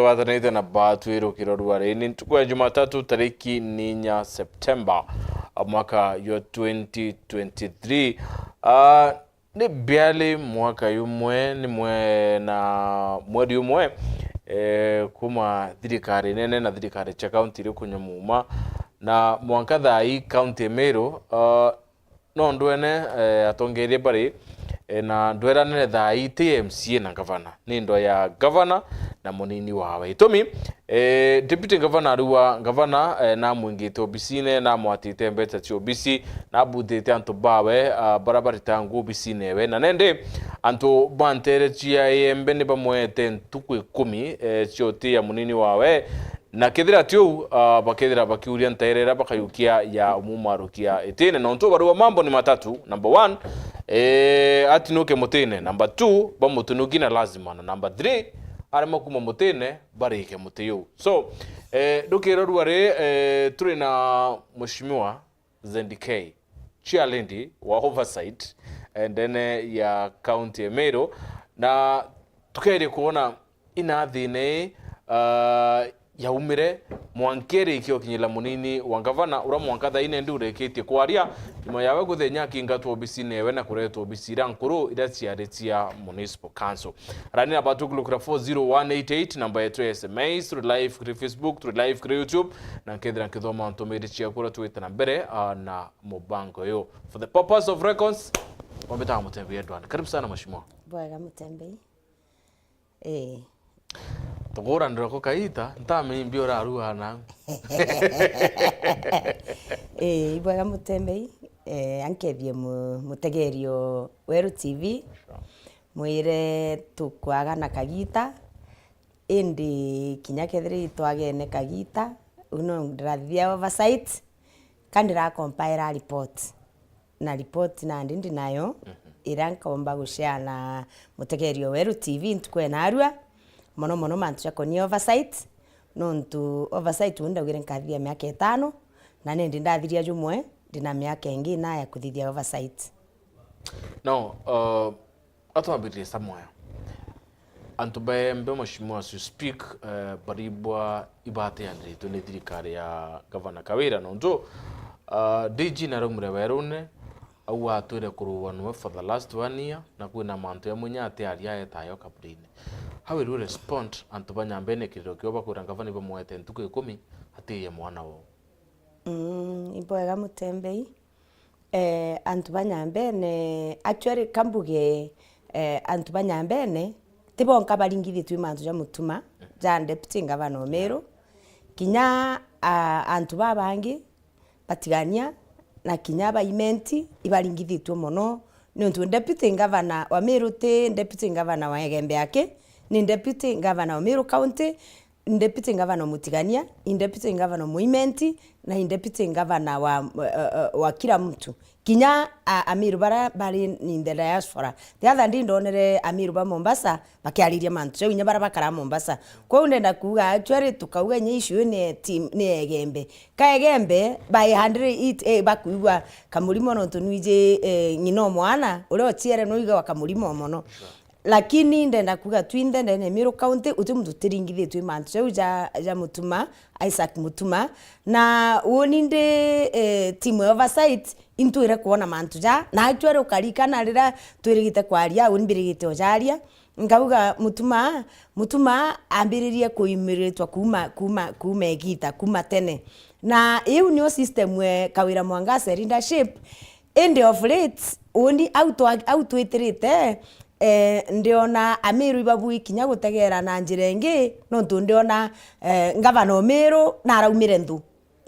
Watanite na batu kirorware ni tukua Jumatatu tariki 4 Septemba mwaka yo 2023 ni biali mwaka yumwe ni mwe na mwedi yumwe kuma thirikari nene na thirikari cha county iri kunyamuma na mwankatha hii county Meru no ndwene atongerie bari na ndwera nene thai TMC na governor ni ndo ya governor na munini wawe itomi deputy governor ruwa governor na mwingite obisine na mwatite mbeta ti obisi na budete anto bawe barabara tangu obisine we na nende anto bantere chia embe ne bamwete ntuku 10 choti ya munini wawe na kethira tiu bakethira bakiuria ntairera bakayukia ya umumarukia etene na onto baruwa mambo ni matatu. Number 1 atinuke mutene, number 2 bamutunuki na lazima, na number 3 arema kuma mutene barike muteyo. So dokero ruare turi na mheshimiwa ZNDK Chialendi wa oversight and then ya county Meru na tukere kuona ina thine ya umire mwankere ikio kinyila munini wa gavana ura mwankatha ine ndure ketie kwaria nyuma yawe guthenya kingatwa obisine we na kuretwa obisira nkuru ira ciaretia municipal council rani abatu kulukura 40188 namba yetu ya SMS through live through Facebook through live through YouTube na kethira nkithoma ntomere cia kura twita na mbere na mubango yo for the purpose of records wambeta Mutembe Edward. Karibu sana mheshimiwa. Bwaga Mutembe. Togora ndroko kaita ntame mbio raruha na bwaga Mutembe ankebie mutegerio Weru TV mwire tukwaga na kagita indi kinya kethiri twagene kagita uno ndirathia oversight kandira compile report na report na ndindi nayo irankomba gushare na mutegerio Weru TV ntukwe narua mono mantu chako ni oversight nontu oversight wenda gwire nkathia miaka 5 na nindi ndathiria jumwe ndina miaka ingi na ya kuthithia oversight no atwambire samoya antubaye mbe mheshimiwa to speak baribwa ibate yandri to thirikari ya governor Kawira nontu DG na rumure werune au atwire kuruwanwe for the last 1 year na kwina mantu ya munyate aria etayo kabrine. How will you respond antubanya mbene kirokyo bakura ngavani bamwete ntuku 10 hatiye mwana wo? Ibwaga Mutembe antubanya mbene actually kambuge antubanya mbene tibonka baringithi twi mantu ja mutuma ja deputy governor Meru kinya antuba bangi batigania na kinya ba imenti ibaringithitwe mono ni untu deputy governor wa Meru te deputy governor wa Egembe yake ni deputy governor wa Meru County, deputy governor Mutigania, deputy governor Muimenti na deputy governor wa kila mtu. Kinya Amiru bara bari in the diaspora. The other day ndonere Amiru ba Mombasa bakiariria mantu cyo inya bara bakara Mombasa. Kwa ndenda kuga actually tukauga nye issue ne team ne Egembe. Ka Egembe by 100 bakuwa kamulimo no tunuje ngino mwana ule otiere no iga wakamulimo mono. Lakini ndenda kuga twinde ndene Meru County utumtu tiringithie twi mantu ja mutuma Isaac Mutuma na woninde team oversight intuire kuona mantu ja na actually ukarikana rira twirigite kwaria unbirigite ojaria ngauga mutuma ambiririe kuimiritwa kuma egita kuma tene na iu nio system we Kawira Mwangasa leadership end of late oni auto itirite ndiona Amiru ibabu kinya gutegera na njirenge no ndiona ngavana Meru na araumire ndu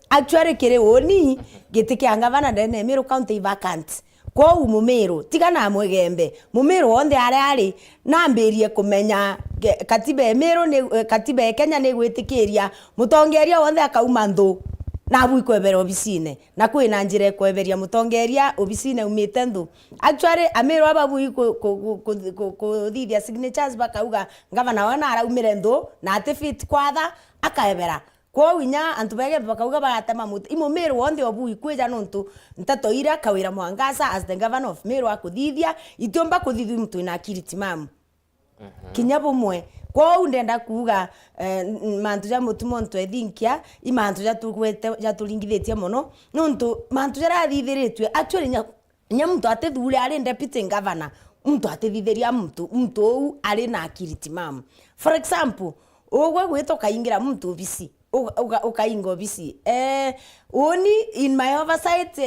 actually kire woni gitike ngavana ndene Meru County vacant kwa Mumeru tigana Mwegembe Mumeru onde ari nambirie kumenya katiba Meru ni katiba Kenya ni gwitikiria mutongeria onde akauma ndu na bui kwebera obisine na kwina njire kweberia mutongeria obisine umite ndu actually Amiru ababu kuthithia signatures bakauga ngavana wana araumire ndu na atifit kwatha akaebera kwa winya antubege bakauga bagatema mutu imo Meru onde obu kwija nontu ntatoira Kawira Mwangasa as the governor of Meru akuthithia itomba kuthithia mtu ina akiri timamu kinya bomwe kwa ndenda kuga mantu ja mutumo ntu ethinkia imantu ja tulingithitie muno nuntu mantu ja rathithiritwe actually nya muntu atethule ari deputy governor muntu atethithiria muntu ou ari na akiri timamu. For example ogwe gwito kaingira muntu obisi ukainga obisi oni in my oversight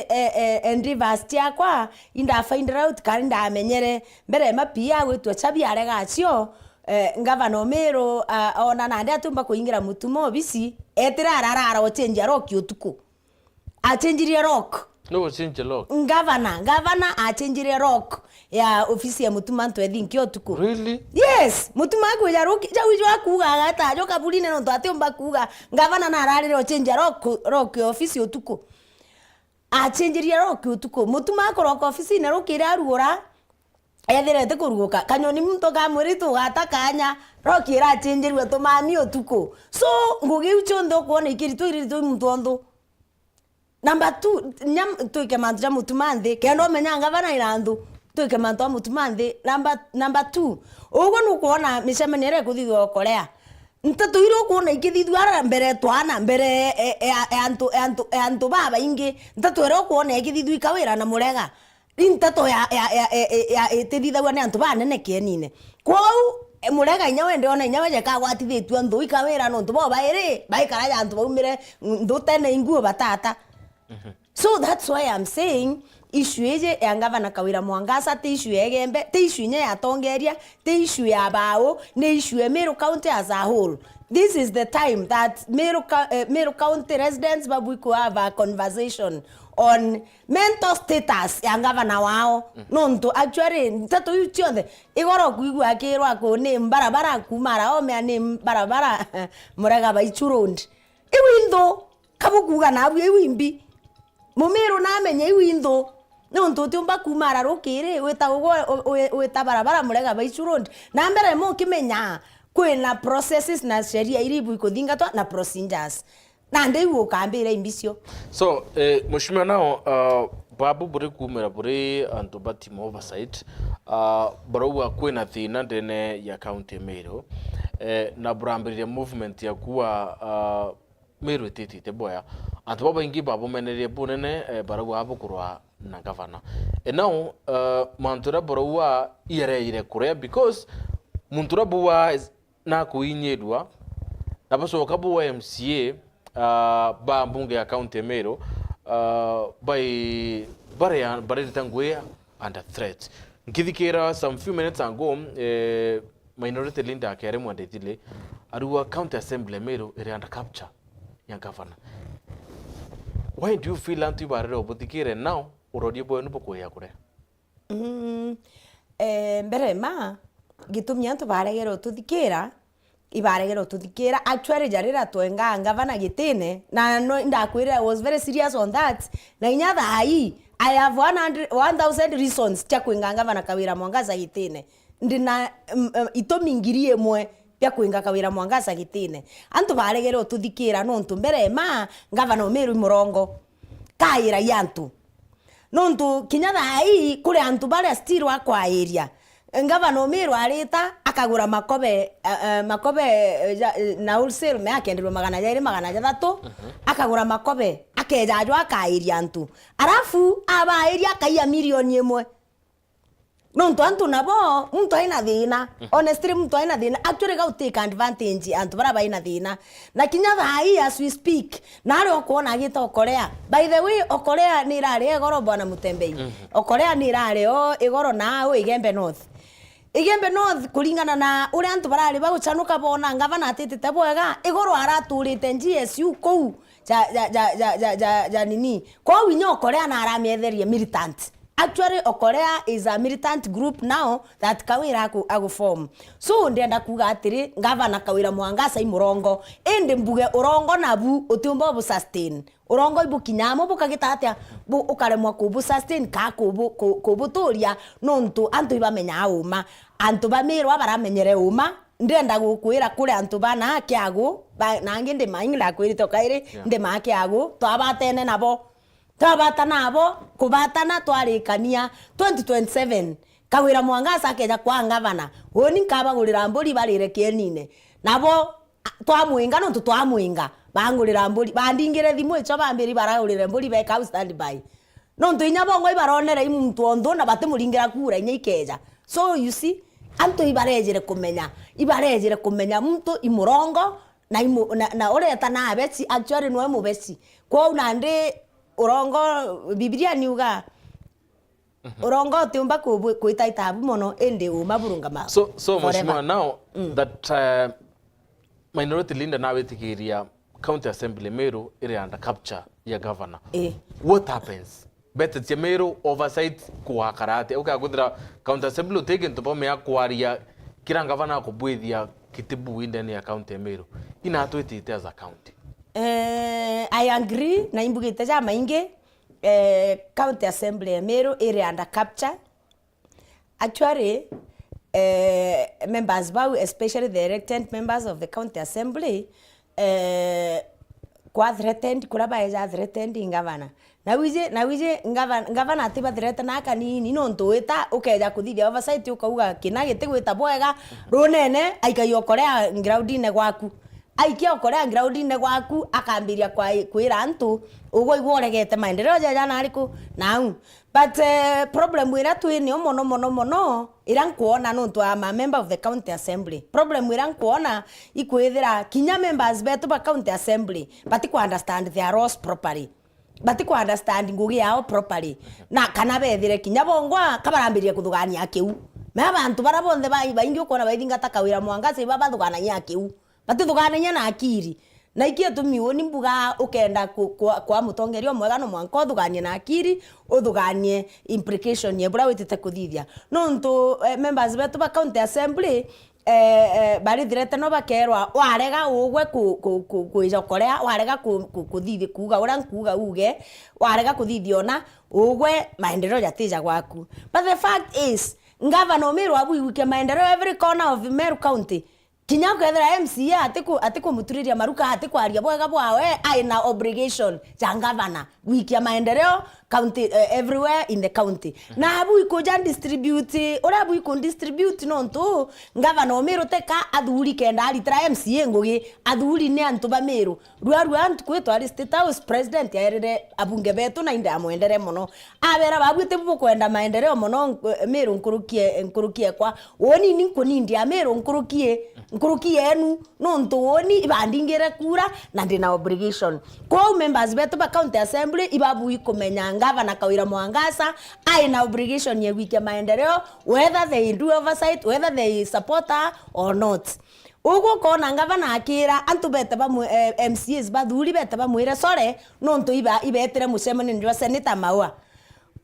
and reverse yakwa inda find out kandi ndamenyere mbere mapia gwitwa chabi arega cio Governor Meru ona nande atumba kuingira mutumo obisi etira arara o change rock utuku a change rock no change lock governor a change rock ya ofisi ya mutuma ntu ethinki utuku. Really? Yes, mutuma kuja rock ja wijwa kuga gata jo kabuline no atumba kuga governor na ararire o change rock ofisi utuku a change rock utuku mutuma ko rock ofisi na rock ira ruora ethirete kuruguka kanyoni muntu kamuritu gatakanya rock ira change rwe to mami utuku so ngugi uchondo kuona ikiritu iritu muntu ondo. Number 2 nyam tuike mantu ja mutumande kendo menya ngavana irandu tuike mantu ja mutumande. Number 2 ugo nukuona mishemenere kuthithwa Korea ntatu iro kuona ikithithwa ara mbere twana mbere antu baba ingi ntatu iro kuona ikithithwa ikawira na murega ntatu ya etithithwa ni antu banene kienine kwau murega inya wende ona inya weje kagwatithitwe ndu ikawira no ntu bo baire baikara ya antu baumire ndu tene inguo batata. So that's why I'm saying issue eje ya Governor Kawira Mwangasa te issue egembe te issue nya ya Tongeria te issue ya Bao ne issue ya Meru County as a whole. This is the time that Meru County residents babu could have a conversation on mental status ya Governor wao. Nonto actually tatu yuchionde igoro kuigwa kirwa ko ne barabara kumara o me ne barabara murega baichurundi iwindo kabukuga na abu iwimbi Mumeru na menye iwindo nonto tumba kumara rokire weta barabara murega baichurundi na mbere mo kimenya kwina processes na sheria iribu ikuthingatwa na procedures na ndeiwo kambira imbisio. So mushimia nao babu buri kumera buri antu batimo oversight baruwa kwina thina ndene ya county Meru na burambirire movement ya kuwa Meru etitite boya antu baba ingi babu menerie bunene baruwa abukurwa na governor now mantura baruwa ire kurea because muntura buwa na kuinyedwa na baso kabuwa MCA ba mbunge ya county Meru by bare tangwe under threat nkithikira some few minutes ago minority leader kare mwandetile aruwa county assembly Meru ere under capture ya governor. Why do you feel anti barre obutikire now urodi boy no bokoya kure mbere ma gitumya antu baregero tuthikira ibaregero tuthikira actually jarira twenga ngavana gitine na no ndakwira I was very serious on that na inyatha hai I have 1000 reasons cha kwinga ngavana Kawira Mwangasa gitine ndina itomingirie mwe pia kwinga Kawira Mwangasa gitine antu baregero tuthikira nontu mbere ma ngavana Meru murongo kaira yantu nontu kinyatha hai kuri antu bare still wa kwa area Ngavana Meru arita akagura makobe na wholesale me akendirwa 200 akagura makobe akejajwa akairia antu arafu abairia akaiya milioni 1 nontu antu nabo muntu aina thina honestly muntu aina thina actually go take advantage antu bara baina thina na kinya thai as we speak na ari okuona agita Korea by the way Korea ni rari egoro bwana Mutembei Korea ni rari o igoro na o Igembe North kulingana na uri antu barari bagucanuka bona ngavana atitite bwega igoro araturite GSU kou ja nini kwa winyo Korea na aramitherie militant. Actually Korea is a militant group now that Kawira agu form. So ndenda kuga atiri ngavana Kawira Mwangasa imurongo ende mbuge urongo nabu utumbo bu sustain urongo ibu kinyamo bukagita atia bu ukaremwa kubu sustain ka kubu turia nontu antu ibamenya uma antu bamirwa baramenyere uma ndenda gukwira kure antu bana kiagu nange ndi maingira kwirito kaire ndi makiagu twabatene nabo tabata nabo kubatana twarikania 2027 Kawira Mwangasa akeja kwa ngavana woni nkabagurira mburi barire kienine nabo twamuinga no twamuinga bangurira mburi bandingire thimu ico bambiri baragurire mburi beka stand by no ntuinya bongo ibaronera imuntu ondo na batemuringira kura inya ikeja. So you see anto ibarejere kumenya muntu imurongo na oreta na abeti actually no emubesi kwa unande urongo Biblia niuga urongo tiumba kuita itabu mono ende umaburunga ma. So mheshimiwa, now that minority leader na wetikiria county assembly Meru iri under capture ya governor, what happens? Better Cia Meru oversight kwa karate ukagudira county assembly taken to pome akwaria kira governor kubwithia kitibu indeni ya county Meru ina atwetite as a county. I agree na imbugite ja mainge county assembly Meru iri under capture. Actually members bau, especially the elected members of the county assembly kwa threatened kuraba eja threatened governor na wije governor atiba threat na kanini no ntuita ukeja kuthithia oversight ukauga kina gitigwita bwega runene aikayo korea ground-ine gwaku aikia okorea ground-ine gwaku akambiria kwira antu ugo igworegete maendeleo jaja na ariku now but problem wira twini mono ira nkuona no ntu ama member of the county assembly problem wira nkuona ikwithira kinya members betu ba county assembly but ku understand their roles properly but ku understand ngugi yao properly na kana bethire kinya bongwa kabarambirie kuthugania kiu me abantu bara bonde baingi ukona baithingata Kawira Mwangasa baba thugania kiu batithugania na akiri na ikia tumioni mbuga ukenda kwa mutongerio mwega no mwanko thuganie na akiri uthuganie implication ye bura witite kuthithia no ntu members betu ba county assembly bari direte no bakerwa warega ugwe kuijokorea warega kuthithi kuga ura nkuga uge warega kuthithiona ugwe maendeleo yatija gwaku. But the fact is governor Meru abu wike maendeleo every corner of Meru County kinya kwethera MCA atiku muturiria maruka atiku aria bwega bwawe aina obligation ja governor wiki maendeleo county everywhere in the county na abu ikoja distribute ora abu iko distribute no ntu governor Meru teka athuri kenda alitra MCA ngugi athuri ne antu ba Meru rua antu kwetwa state house president yaerere abunge betu na inda amwendere muno abera babu tebu kwenda maendeleo muno Meru nkurukie kwa woni ni nkunindi ya Meru nkurukie enu no ntu woni ibandingire kura na ndina obligation kwa members betu ba county assembly ibabu ikomenya ngavana Kawira Mwangasa aina obligation ye wiki maendeleo whether they do oversight whether they support her or not. Ugo kona ngavana akira antu bete ba MCAs bathuri bete ba mwire sore no ntu ibetere musemani ndio senator maua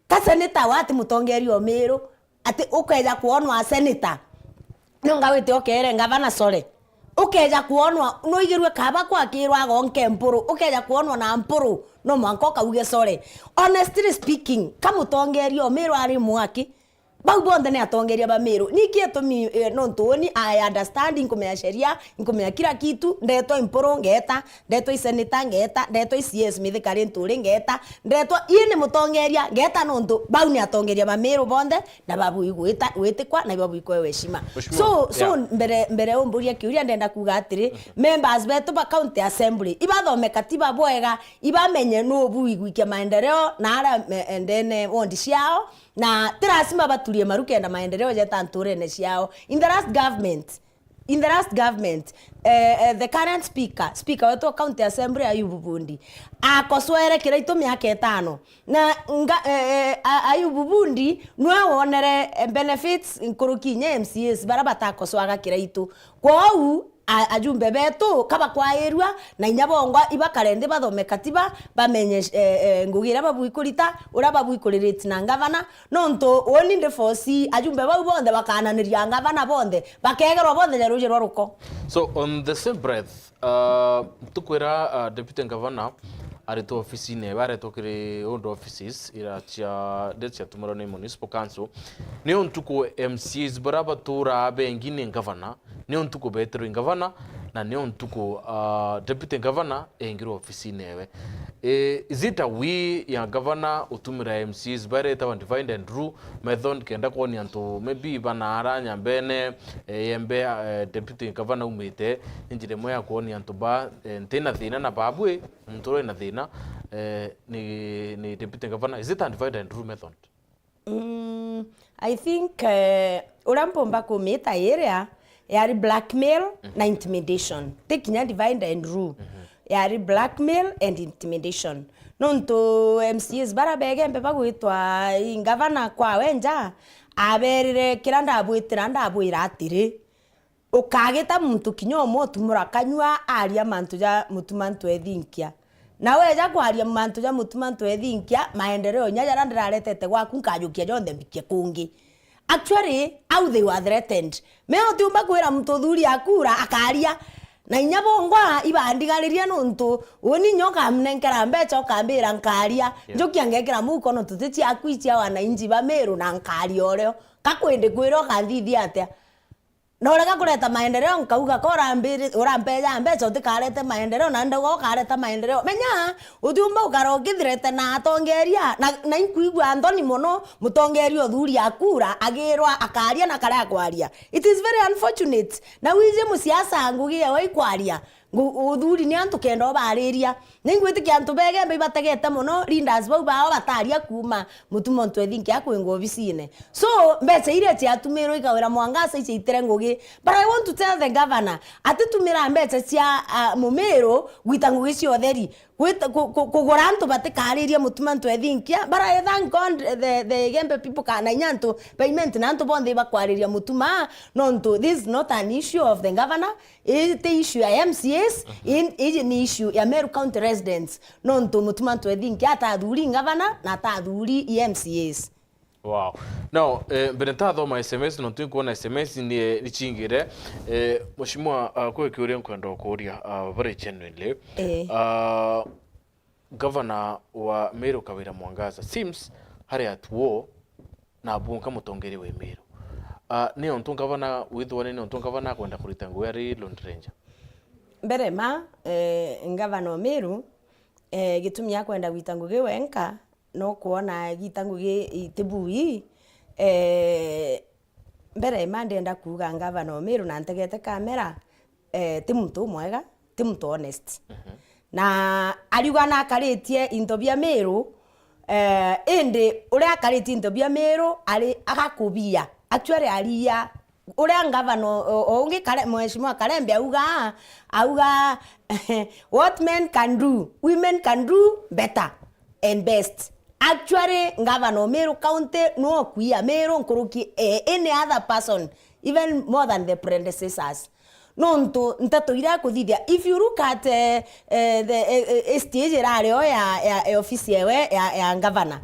ka senator wati mutongerio Meru ati ukeja kuonwa senator no ngawite okere ngavana sore ukeja kuonwa no igirwe kaba kwa kirwa gonke mpuru ukeja kuonwa na mpuru no mwanko kauge sore. Honestly speaking kamutongerio Meru ari mwaki bau bonde ne atongeria ba Meru nikie tumi no ntoni I understand kumenya sheria kumenya kila kitu ndeto imporo ngeta ndeto iseneta ngeta ndeto CS mithikari nturi ngeta ndeto ine mutongeria ngeta no ntu bau ne atongeria ba Meru bonde na babu igwita wetikwa na babu ikwe weshima so mbere umburia kiuria ndenda kuga atiri members betu ba county assembly ibathome katiba bwega ibamenye no bu igwike maendeleo na ara endene wondi ciao na tirasima batulie maruke na maendeleo jeta nturene ciao. In the last government the current speaker wetu county assembly Ayubu Bundi akoswere kira itu miaka 5 na Ayubu Bundi nwe wonere benefits nkurukinye MCAs barabata koswaga kira itu kwa u ajumbe betu kaba kwairwa na inyabongwa ibakarende bathome katiba bamenye ngugira babu ikurita ura babu ikuririti na ngavana no nto woni nde fosi ajumbe babu bonde bakananiria ngavana bonde bakegerwa bonde jaruje ruko. So on the same breath tukwira deputy governor arito office ne bare tokire old offices ira cha tomorrow ni municipal council ne ontuko MCs baraba tura bengine governor ne ontuko betero governor na nio ntuko deputy governor engiro ofisi newe is it a we ya governor utumira MCs bare ta divide and rule method kenda kwoni antu maybe banara nyambene yembe deputy governor umite njire moya kwoni antu ba ntena thina na babwe ntoro na thina ni deputy governor, is it a divide and rule method? I think urampomba kumita area yari blackmail na intimidation. Tekinya divide and rule. Yari blackmail and intimidation. Nonto MCs barabege mpepa kuitwa ingavana kwa wenja aberire kiranda abuitiranda abuiratire ukageta muntu kinyomo tumurakanywa aria mantu ja mutumantu ethinkia na weja kwaria mantu ja mutumantu ethinkia maendeleo nyaja ndararete gwaku nkajukia jonde bikie kungi. Actually, how they were threatened. Meo tiumba kwira mtu thuri akura akaria na inyabongwa ibandigaliria nuntu oni nyoka mnenkera mbecha okambira nkaria njokia ngekera muko no tutiti akwitia wananchi ba Meru na nkaria oreo kakwende kwira kandithi atia Norega kuleta maendeleo nkauga kora mbiri urambeja mbecha utikarete maendeleo na ndogo kareta maendeleo menya utiumba ukarogithirete na atongeria na inkuigwa Anthony mono mutongeria thuri akura agirwa akaria na kara kwaria. It is very unfortunate na wije musiasa ngugie wai kwaria uthuri ni antu kendo bariria ningwitikia antu bege mbe bategete muno leaders bau bao bataria kuma mutumo ntu ethinkia kwingo ofisine so mbecha ile cia tumiro ikawira mwangasa ice itere ngugi. But I want to tell the governor atitumira mbecha cia Mumero gwita ngugi cio theri kugura antu batikariria mutuma ntu ethinkia. But I thank God the Gembe people kana nyantu payment na antu bonde bakwariria mutuma nontu. This is not an issue of the governor, it the issue ya MCAs in issue ya Meru County residents nontu mutuma ntu ethinkia atathuri governor na atathuri MCAs. Wow. Now, beneta thoma SMS no tu kuona SMS ni chingire mheshimiwa kwa kiuria nkwenda kuria very genuinely governor wa Meru Kawira Mwangaza seems hari at war na bunga mutongeri we Meru ni ontu governor withwa ni ontu governor kwenda kurita ngweri Lone Ranger mbere ma governor Meru gitumia kwenda gwitanguge wenka no kuona gitanguge itibui mbere ma ndenda kuga governor Meru na ntegete kamera ti muntu mwega ti muntu honest na aliuga na akaritie intobia Meru ende ule akaritie intobia Meru ali akakubia actually alia ule governor onge kale mheshimiwa Kalembe auga what men can do women can do better and best. Actually governor Meru County no kuia Meru nkuruki any other person even more than the predecessors. Nonto ntato ira kuthithia. If you look at the stage radio ya office ya governor,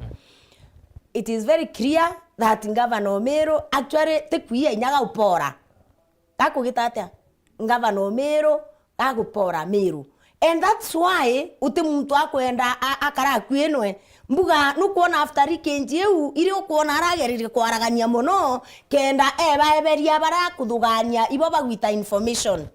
it is very clear that governor Meru actually tekuia nyaga upora takugitatia governor Meru takupora Meru, and that's why uti muntu akwenda akara kwenwe mbuga nukuona after weekend eu iri ukuona aragerire kwaragania muno kenda eberia bara kuthugania ibo bagwita information.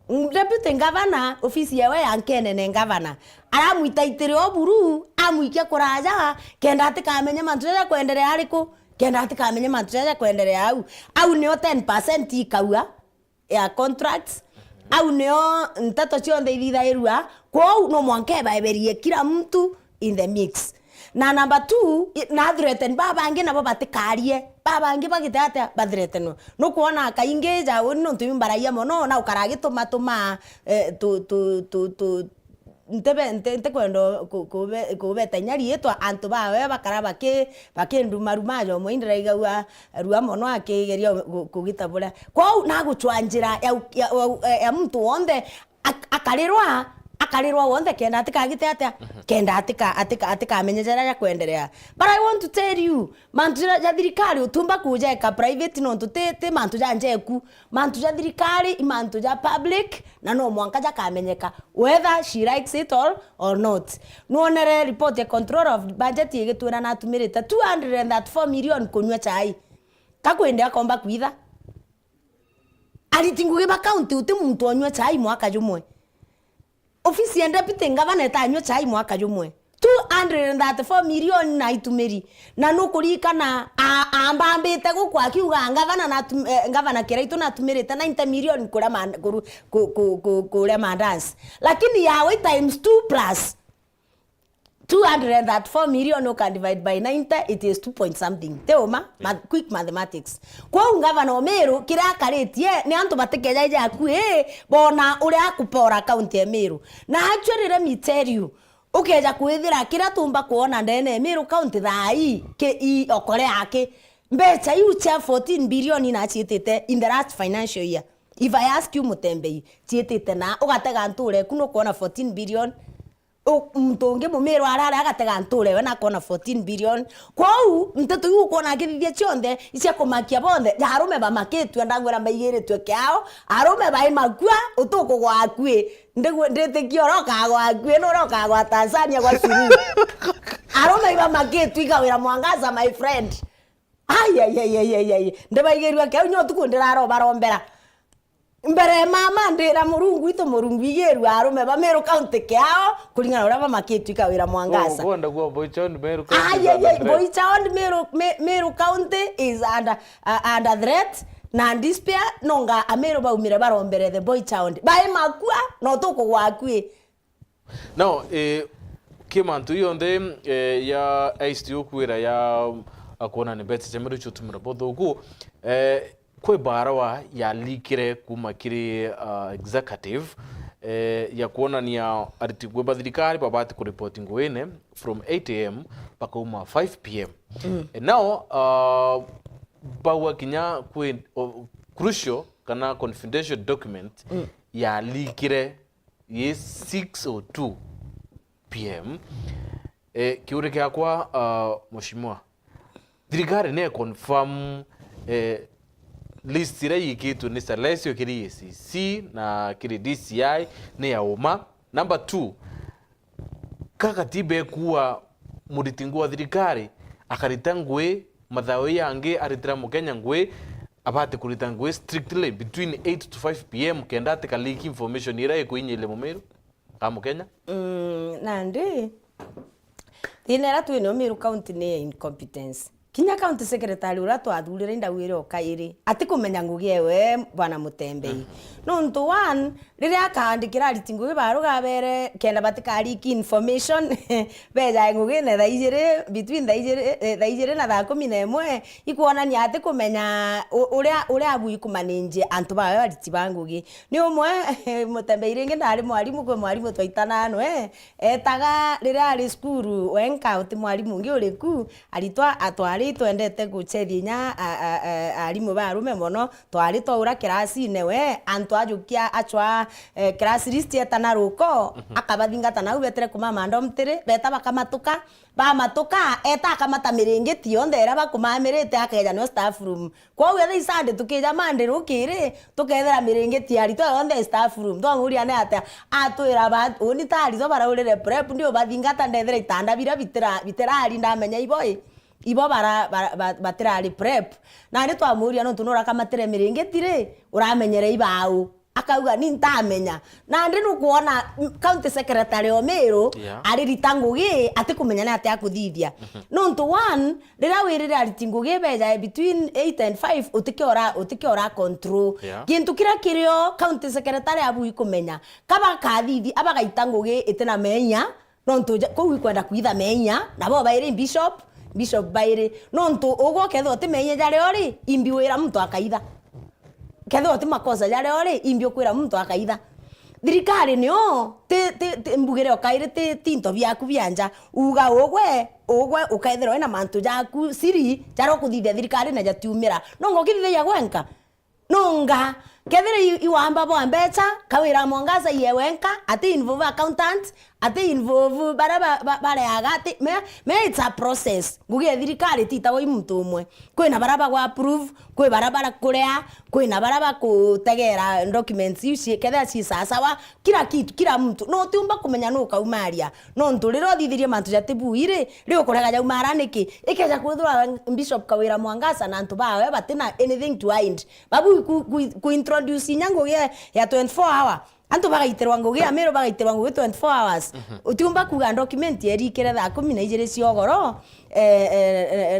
Deputy governor office yewe yankene ne governor aramuita itire oburu amuike kuraja kenda atikamenye mantu ya kuendelea ariku kenda atikamenye mantu ya kuendelea au nio 10% ikaua ya contracts au nio ntato chionde ithithairua kwa no mwanke baeberie kila mtu in the mix. Na number 2 na threaten babange nabo batikarie babange bagitata bathreaten no kuona kainge ja no ntumbaraia mono na ukaragituma ntebe kwendo kubeta nyari etwa antu bawe bakara bakendu marumajo moindira igawa ruwa mono akigeria kugitabura kwa na guchwanjira ya mtu wonde akarirwa wonde kenda atikagite atia kenda atika amenyejera ya kuendelea. But I want to tell you mantu ya thirikari utumba kujeka private no tutete mantu ya njeku mantu ya thirikari mantu ya public na no mwanka ja kamenyeka whether she likes it all or not. Nuonere report ya control of budget yegetwena na tumirita 204 million kunywa chai kakwende akomba kwitha alitinguge ba county uti muntu onywa chai mwaka jumwe ofisi ya deputy governor ta anywa chai mwaka jumwe 234 million na itumeri na nukurika na ambambite gukwa kiuga ngavana kera itu natumerete 90 million kura kura mandans lakini yawe times 2 plus 234 million you can divide by 90 it is 2 point something teoma quick mathematics kwa ungavana Omeru kira karetie ni antu batekeja jaku bona uri akupora county ya Meru na actually let me tell you ukeja kwithira kira tumba kuona ndene Meru county thai ke okore yake mbecha yucha 14 billion ina chietete in the last financial year. If I ask you Mutembei chietete na ugatega nture kuno kuona 14 billion mtonge Mumeru arara agatega nture we na kuona 14 billion kwau mteto yu kuona githithia chonde icia kumakia bonde arume ba maketu ndangwera maigere twe kyao arume ba imakua utuko gwakue ndete kioroka gwakue no roka gwa Tanzania gwa siri arume ba maketu igawira mwangaza my friend ay ndebaigerwa kyao nyotu kundira barombera mbere mama ndira murungu ito murungu igeru arume ba Meru county kyao kulingana ora ba maketu ikawira mwangaza kwenda kwa Boichond Meru county Boichond Meru county is under threat na despair nonga Ameru ba umire barombere the Boichond ba makua no toko gwakue no kimantu yonde ya ISTU kwira ya akona ni betse Ciameru chutumira bodhogu kwe barawa ya likire kuma kiri executive ya kuona ni ya aritigwe badhirikari babati ku reporting wene from 8 am paka uma 5 pm now bawa kinya kwe crucial kana confidential document ya likire ye 6:02 pm kiureke akwa mheshimiwa thirikari ne confirm list ira yikitu ni Salesio kiri ECC na kiri DCI ni ya uma. Number 2 kakatibe kuwa muritingwa thirikari akaritangwe mathao yange aritira mukenya ngwe abate kuritangwe strictly between 8 to 5 pm kenda ate leak information ira ikuinyile Mumeru amukenya nandi tinera tu ino Meru county ni incompetence kinya county secretary ura twathurire ndawire okairi ati kumenya ngugie we bwana Mutembei no nto one riria akaandikira aritingugi baru gabere kenda batikari ki information beja ngugi ne thaijire between thaijire na thaa 11 ikuona ni ati kumenya uria abu ikumanage antu bawe ariti bangugi ni umwe Mutembei ringi ndari mwarimu kwe mwarimu twaitana no etaga riria ari skuru wenka uti mwarimu ngi uriku aritwa atwari twendete gucethinya arimu barume mono twari twaura kirasi newe antu ajukia achwa kirasi list etana ruko akabathinga na ubetere kuma mandomtire beta bakamatuka ba matuka eta akamata mirengeti yonde era bakumamirite akeja no staff room kwa we they sande tukija mande rukire tukethera mirengeti ari to yonde staff room to muri ane ate atwira ba oni tari zo baraurire prep ndio bathinga ndethera itanda bira bitera ari ndamenya ibo bara batirari prep na ndi twamuria no tunora kamatere mirengetire uramenyere ibao akauga ni ntamenya na ndi nukuona county secretary Omeru ari ritangugi ati kumenyana ati akuthithia no nto one rira wirire ari tingugi beja between 8 and 5 utikiora control kintu kira kirio county secretary abu ikumenya kaba kathithi abaga itangugi itena menya no nto ko wikwenda kuitha menya na bo baire bishop baire no nto ugo ketho timenye jare ori imbi wira mtu akaitha ketho ti makosa jare ori imbi okwira mtu akaitha thirikari nio te mbugire okaire te tinto byaku byanja uga ogwe ukaithira wena mantu jaku siri jaro kuthithia thirikari na jatiumira no ngokithithia gwenka nonga kethira iwamba bo mbecha kawira mwangaza yewenka ati involve accountant ate involve bare agati me it's a process nguge thirikari tita wo muntu umwe kwina baraba gwa approve kwi barabara kurea kwina baraba kutegera documents ici ketha ci sasawa kila kitu kila mtu no tiumba kumenya no kaumaria no nturiro thithirie mantu jatibuire rio kurega jau maraniki ikeja kuthura Bishop Kawira Mwangasa na ntu bawe batina anything to hide babu ku introduce nyango ya 24 hour antu bagaiterwa ngugi amero bagaiterwa ngugi 24 hours utiumba kuga document eri kere tha 12 ciogoro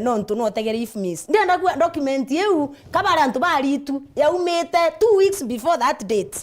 no ntu no tegere if miss ndenda ku document yeu kabara antu baritu yaumete 2 weeks before that date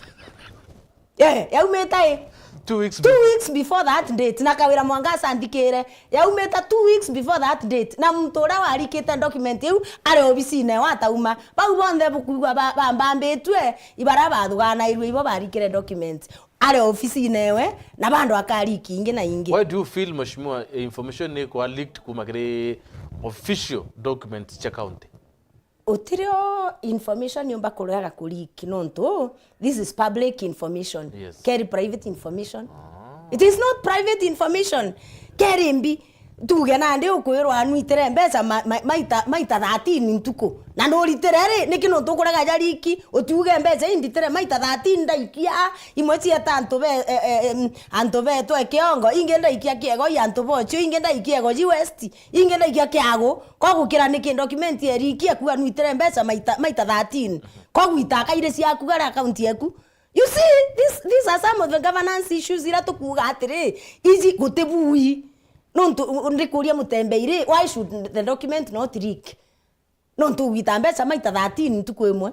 yaumete 2 weeks before that date na Kawira Mwangasa andikire yaumeta 2 weeks before that date na mtora warikite document yu ari obisine watauma bau bonde bukugwa bambambetwe ibara bathugana irwe ibo barikire document ari ofisine we na bando akariki inge na inge. Why do you feel mheshimiwa information ni kwa leaked kumakire official documents cha county? Utirio information yomba kulega kuliki nonto this is public information. Yes. Carry private information. It is not private information. Carry mbi tuge na ndi ukwirwa anu itere mbesa maita 13 ntuko na ndo literere nikino tukurega jariki otuge mbesa inditere maita 13 ndaikia imweci atanto be anto be to ekiongo ingenda ikia kiego yanto bocho ingenda ikiego ji west ingenda ikia kiago kwa gukira niki document eriki aku anu itere mbesa maita 13 kwa guitaka ire cia kugara account yaku. You see these are some of the governance issues ira tukuga atire izi gutebui no ndikuria mutembeire why should the document not leak no ntu witambesa maita 13 tukwemwe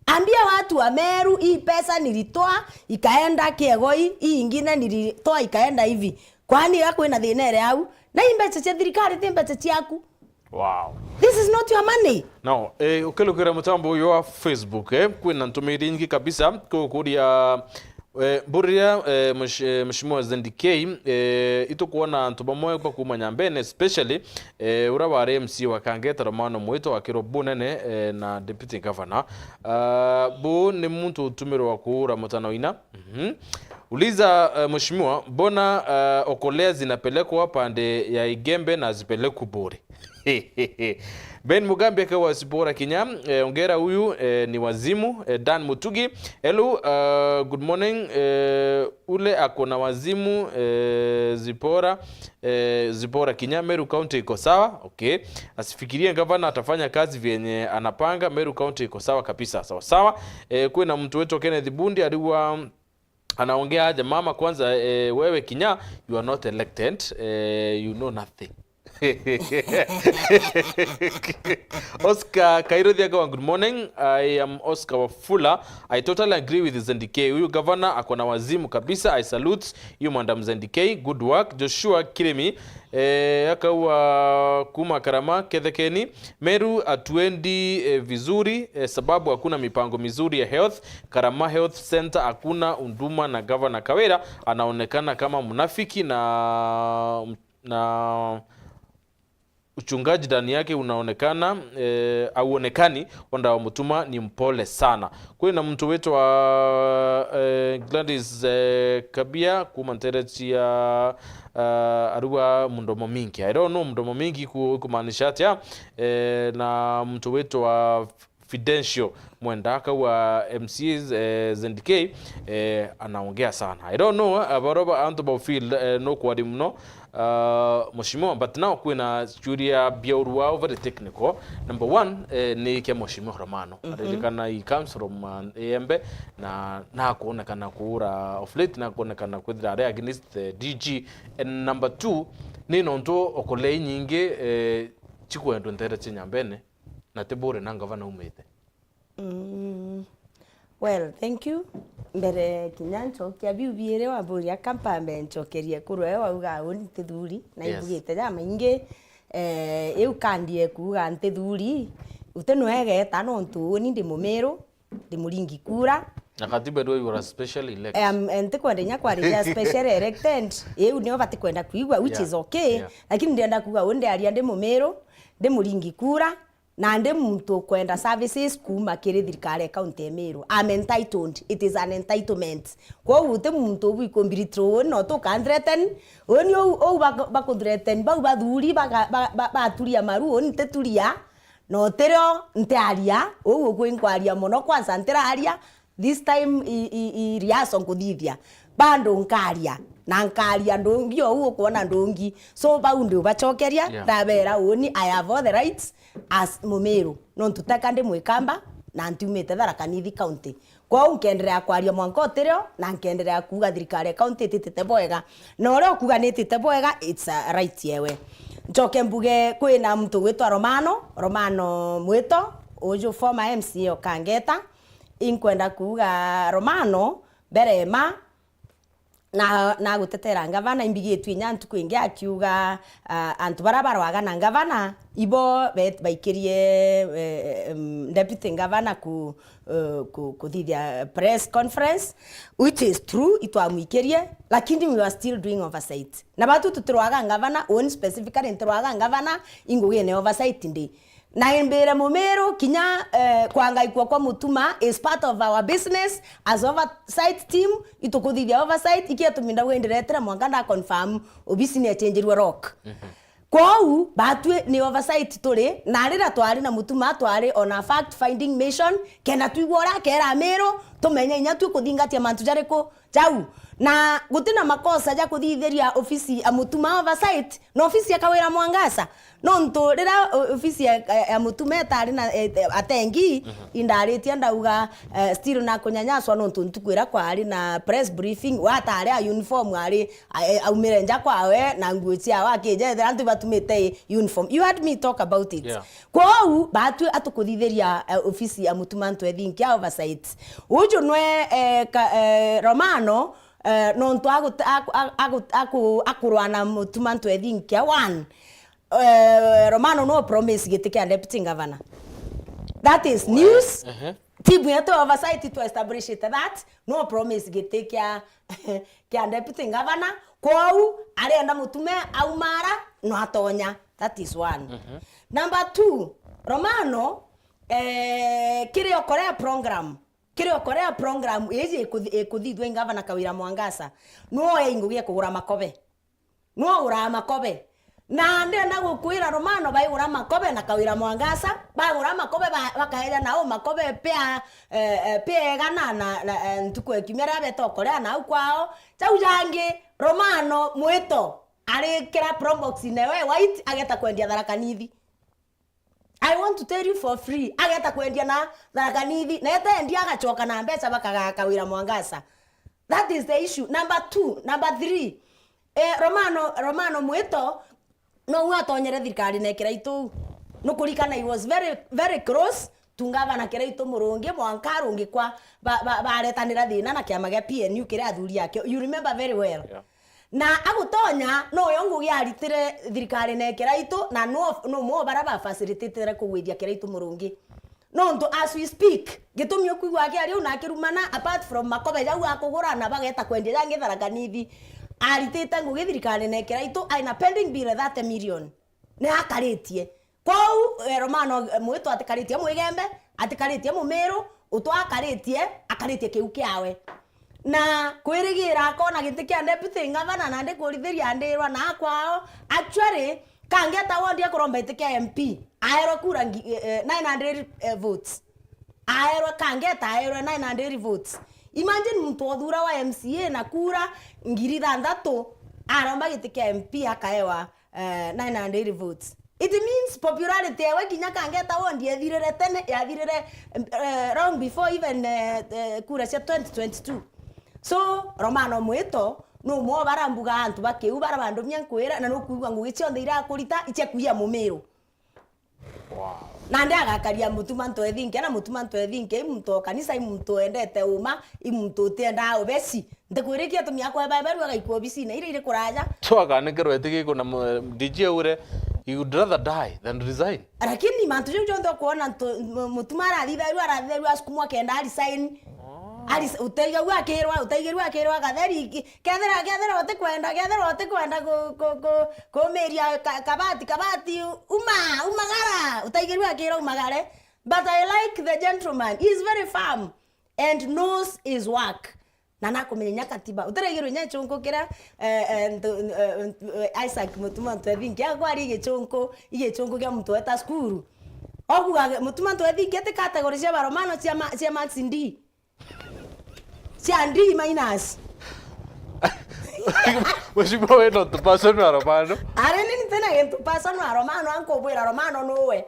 ambia watu wa Meru hii pesa nilitoa ikaenda kiegoi hii ingine nilitoa ikaenda hivi kwani yako ina thinere au na imbesa cia thirikari timbesa ciaku. Wow. This is not your money. No, ukilukira mutambo yo Facebook kwina ntumiri nyingi kabisa kukuria buria mheshimiwa Zendikei itukuona ntubamwe kwa kumanya mbene especially ura wa MC wa Kangeta Romano mwito wa Kirobunene na deputy governor bu ni muntu utumiro wa kuura mutano ina uliza mheshimiwa mbona okolea zinapelekwa pande ya Igembe na zipelekwa bure. Ben Mugambe kwa ZIPPORAH Kinya ongera huyu ni wazimu. Dan Mutugi hello good morning ule akona wazimu ZIPPORAH Kinya Meru County iko sawa. Okay, asifikirie gavana atafanya kazi vyenye anapanga. Meru County iko sawa kabisa, sawa sawa. Kuna mtu wetu Kenneth Bundi aliwa anaongea aje mama kwanza wewe Kinya you are not elected you know nothing. Oscar Kairodhiaga, good morning. I am Oscar Wafula. I totally agree with Zendikei. Huyu governor akona wazimu kabisa. I salute you madam Zendikei. Good work. Joshua Kiremi akawa kuma karama Kethekeni. Meru atuendi vizuri sababu hakuna mipango mizuri ya health. Karama Health Center hakuna unduma na governor Kawira anaonekana kama munafiki na uchungaji ndani yake unaonekana auonekani. Wanda wa mutuma ni mpole sana. Kuna mtu wetu wa Gladys Kabia kumantere Cia Arua mndomo mingi. I don't know mndomo mingi kumaanisha atia na mtu wetu wa Fidencio mwendaka wa MCs Zendikei anaongea sana. I don't know abaroba anto feel no kwadi mno mheshimiwa but now kuna studio biorua over the technical. Number 1 ni ke mheshimiwa Romano alikana he comes from Embe na kuonekana kuura of late na kuonekana kudra against the DG. And number 2 ni nonto okole nyingi chikwendo ntere chinyambene na tebore na gavana umete. Well, thank you. Mbere kinyancho kia biubire wa buria kampambe nchokerie kurwe wa uga ntithuri na ibugite jama inge eu kandie kuga ntithuri utenwege tano ntu ni ndi mumero ndi muringi kura na katiba do you are special election ente kwende nyakwaria special elected eu ni obati kwenda kuigwa which is okay lakini ndienda kuga onde aria ndi mumero ndi muringi kura na ndi muntu kwenda services kuma kiri thirikari county ya Meru. I'm entitled. It is an entitlement. Kwa ute muntu wi kombitro no to kandreten oni o bakondreten ba bathuri baturia maru oni teturia no tero ntaria o gwenkwaria mono kwanza nteraria this time I riaso nkuthithia bando nkaria na nkaria ndongi o kuona ndongi so baundo bachokeria tabera oni I have all the rights as Mumeru no tutaka ndi mwikamba na ntumite Tharaka Nithi county kwa unkenderea kwaria mwanko otereo na nkenderea kuga thirikari county titite bwega no ore kuga nitite bwega it's a right yewe njoke mbuge kwina mtu witwa Romano Mwito uju former MC okangeta inkwenda kuga Romano berema na gutetera ngavana imbigitu inyantu kwingi akiuga antu barabara na ngavana ibo baikirie deputy ngavana kuthithia press conference which is true itwamuikirie lakini we are still doing oversight na batu tutirwaga ngavana on specifically ntirwaga ngavana ingugene oversight ndi na imbere Mumeru kinya kwangaikwa kwa mutuma is part of our business as oversight team itukuthithia oversight ikiatuminda wenderetera mwanganda confirm obisi ni changerwa rock kwau batwe ni oversight tuli na rira twari na mutuma twari on a fact finding mission kena tuigora kera Meru tumenye inya tukuthingatia mantu jariko jau na gutina makosa ja kuthithiria ofisi ya mutuma oversight no ofisi ya kawira mwangasa no nto rira ofisi ya mutuma tari na atengi indaritia ndauga still na kunyanyaswa no nto ntukwira kwari na press briefing watari a uniform ari aumire nja kwawe na ngucia wakeje ntu batumite uniform you had me talk about it kwau batu atukuthithiria ofisi ya mutuma nto ethinkia oversight uju nwe Romano no nto akurwana mutuma nto ethinkia one Romano no promise gitike deputy governor. That is news. Tibu yetu oversight to establish it that no promise gitike kia deputy governor. Kwau alienda mutume au mara no atonya. That is one. Number two, Romano kiri okorea program eje kuthithwe governor Kawira Mwangasa no ingugie kugura makobe. No ura makobe. Na ndenda gukwira Romano baigura makobe na Kawira Mwangasa bagura makobe bakaeja nao makobe pia gana na ntukwe kimera betokorea na kwao chaujangi Romano Mwito arekera probox newe white ageta kwendia Tharaka Nithi. I want to tell you for free ageta kwendia na Tharaka Nithi na ete ndia agachoka na mbeca bakaga Kawira Mwangasa. That is the issue. Number 2, number 3 Romano Mwito no watonyere thirikari na kiraitu no kurikana he was very close tungava na kiraitu murungi mwankarungi kwa baretanira thina na kiama gia PNU kire athuri yake you remember very well na agutonya no yongu gia aritire thirikari na kiraitu na no mo baraba facilitate kugwithia kiraitu murungi no ndo as we speak gitumio kuigwa kia riu na kirumana apart from makobe jau akugura na bageta kwendia jangi Tharaka Nithi aritete ngugi thirikari na kiraitu aina pending bill 30 million ne akaritie kwau Romano Mwito atikaritie mwigembe atikaritie Mumeru akaritie kiu kiawe na kwirigira akona gitikia deputy governor na ndikurithiria ndirwa na kwao actually kangeta wondi akuromba itikia MP aero kura 900 votes aero kangeta aero 900 votes. Imagine mtu othura wa MCA na kura ngiri 6 aromba gitike MP akaewa 900 votes. It means popularity ewe kinya kangeta wondi ethirire tene yathirire long before even kura cia 2022. So Romano Mwito no mo barambuga antu bakeu barabandu nyankwira na no kuigwa ngugi cionthe irakurita iche kuia Mumeru. Wow. Na ndagakaria mutuma nto ethinke na mutuma nto ethinke imuntu kanisa imuntu endete uma imuntu tienda obesi ndekwirikia tumia kwa Bible agaikwo obisi na ire kuraja twaga nekerwe etigiko na DJ ure you would rather die than resign. Lakini mantu jonjo ndo kuona mutuma arathitha arathiru asukumwa kenda resign ali utaiga akirwa gatheri kethera otekwenda ko meria kabati umagara utaigirwa akirwa umagare. But I like the gentleman. He is very firm and knows his work. Na nakumenya katiba utarigirwo nya chonko kira Isaac mutuma twethingi agwari gichonko kya mtu eta skuru oguga mutuma twethingi ete category cia baromano cia max D cia D minus Mheshimiwa wewe ndo tupasano wa romano are nini tena yentu tupasano wa romano anko bwira romano nowe.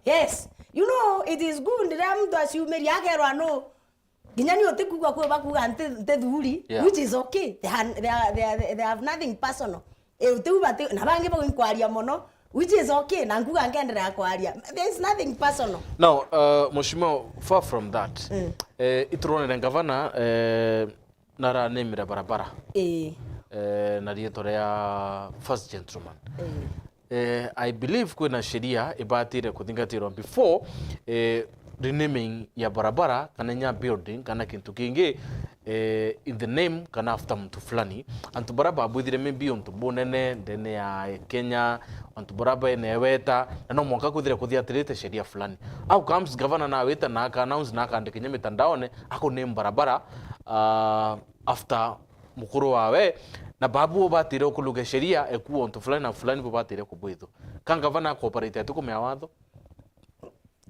Yes, you know it is good that mtu asiumeri agerwa no ginyani otekugwa kwa bakuga nte dhuri, which is okay. They have nothing personal. Uteuba na bange bako kwaria mono, which is okay. Na nguga ngendera kwaria. There is nothing personal. Now, Mheshimiwa, far from that. Iturone na gavana nara nemira barabara. Na rietore ya first gentleman. I believe kuna sheria ibatire kuthingatirwa before renaming ya barabara kana nya building kana kintu kingi in the name kana after mtu fulani antu baraba abudire maybe onto bonene ndene ya Kenya antu baraba eneweta na no mwaka kuthire kuthiatirite sheria fulani au comes governor na weta na aka announce na aka andikenya mitandaone ako name barabara after mukuru wawe na babu batire okuluge sheria ekuo onto fulani na fulani batire kubwitho kan governor cooperate atukumya watho.